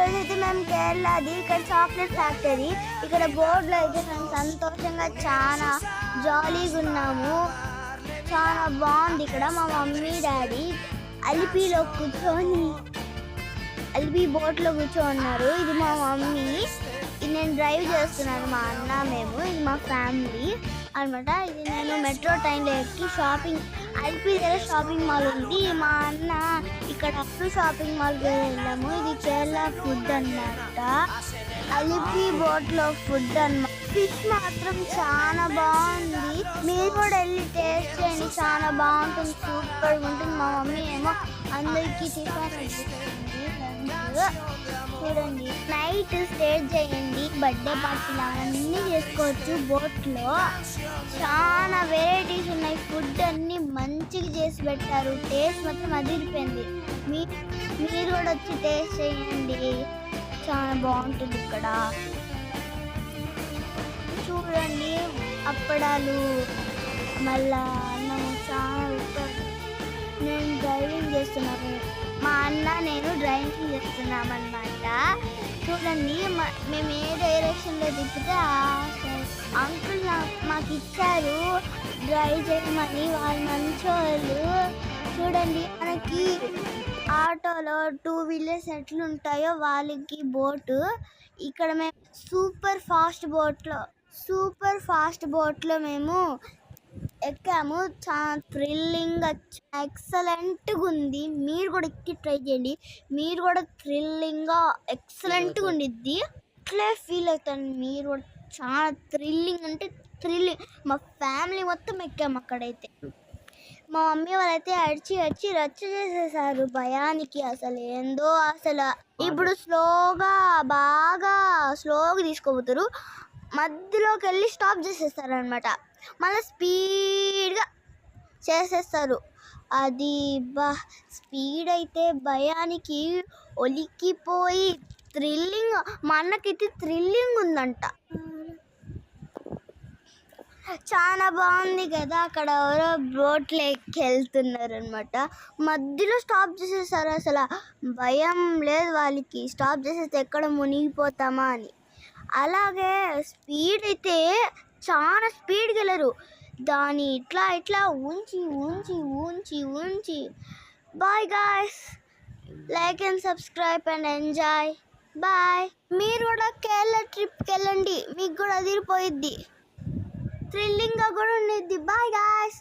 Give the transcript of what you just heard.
ఈరోజు అయితే మేము కేరళది ఇక్కడ చాక్లెట్ ఫ్యాక్టరీ ఇక్కడ బోర్డులో అయితే మేము సంతోషంగా చాలా జాలీగా ఉన్నాము. చాలా బాగుంది. ఇక్కడ మా మమ్మీ డాడీ అలిపిలో కూర్చొని అలిపి బోట్లో కూర్చోన్నారు. ఇది మా మమ్మీ, ఇది నేను డ్రైవ్ చేస్తున్నాను, మా అన్న మేము, ఇది మా ఫ్యామిలీ అనమాట. ఇది నేను మెట్రో ట్రైన్లో ఎక్కి షాపింగ్ అలిపి దగ్గర షాపింగ్ మాల్ ఉంది. మా అన్న ఇక్కడ షాపింగ్ మాల్కి వెళ్ళాము. ఇది కేరళ ఫుడ్ అన్నమాట. అలిపి బోట్లో ఫుడ్ అన్నమాట. ఫిష్ మాత్రం చాలా బాగుంది. మీరు కూడా వెళ్ళి టేస్ట్ చేయండి, చాలా బాగుంటుంది, సూపర్గా ఉంటుంది. మా మమ్మీ ఏమో అందరికీ చూడండి. నైట్ స్టే చేయండి, బర్త్డే పార్టీలు అవన్నీ చేసుకోవచ్చు బోట్లో. చాలా వెరైటీస్ ఉన్నాయి, ఫుడ్ అన్ని మంచిగా చేసి పెట్టారు. టేస్ట్ మాత్రం అదిరిపోయింది. మీరు కూడా వచ్చి టేస్ట్ చేయండి, చాలా బాగుంటుంది. ఇక్కడ చూడండి అప్పడాలు, మళ్ళా అన్నము, చాలా నేను డ్రైవింగ్ చేస్తున్నాను, మా అన్న నేను డ్రైవింగ్ చేస్తున్నామన్నమాట. చూడండి మేము ఏ డైరెక్షన్లో తిప్పితే అంకుల్ మాకు ఇచ్చారు డ్రైవ్ చేయమని, వాళ్ళు మంచోళ్ళు. చూడండి మనకి ఆటోలో 2 వీలర్స్ ఎట్లుంటాయో వాళ్ళకి బోటు. ఇక్కడ మేము సూపర్ ఫాస్ట్ బోట్లో మేము ఎక్కాము. చాలా థ్రిల్లింగ్గా ఎక్సలెంట్గా ఉంది. మీరు కూడా ఎక్కి ట్రై చేయండి, మీరు కూడా థ్రిల్లింగ్గా ఎక్సలెంట్గా ఉండిద్ది. ఇట్లే ఫీల్ అవుతాను మీరు కూడా. చాలా థ్రిల్లింగ్ అంటే థ్రిల్లింగ్. మా ఫ్యామిలీ మొత్తం ఎక్కాము. అక్కడైతే మా మమ్మీ వాళ్ళైతే అడిచి రచ్చ చేసేసారు భయానికి. అసలు ఏందో అసలు. ఇప్పుడు బాగా స్లోగా తీసుకోబోతారు, మధ్యలోకి వెళ్ళి స్టాప్ చేసేస్తారు అనమాట. మళ్ళీ స్పీడ్గా చేసేస్తారు. అది స్పీడ్ అయితే భయానికి ఒలికిపోయి థ్రిల్లింగ్. మా అన్నకైతే థ్రిల్లింగ్ ఉందంట. చాలా బాగుంది కదా. అక్కడ ఎవరో బోట్లు ఎక్కి వెళ్తున్నారు అనమాట. మధ్యలో స్టాప్ చేసేసారు. అసలు భయం లేదు వాళ్ళకి, స్టాప్ చేసేస్తే ఎక్కడ మునిగిపోతామా అని. అలాగే స్పీడ్ అయితే చాలా స్పీడ్గా వెళ్ళరు, దాన్ని ఇట్లా ఉంచి. Bye guys, like and subscribe and enjoy. Bye. మీరు కూడా కేరళ ట్రిప్కి వెళ్ళండి, మీకు కూడా అదిరిపోయిద్ది, థ్రిల్లింగ్గా కూడా ఉండిద్ది. Bye guys.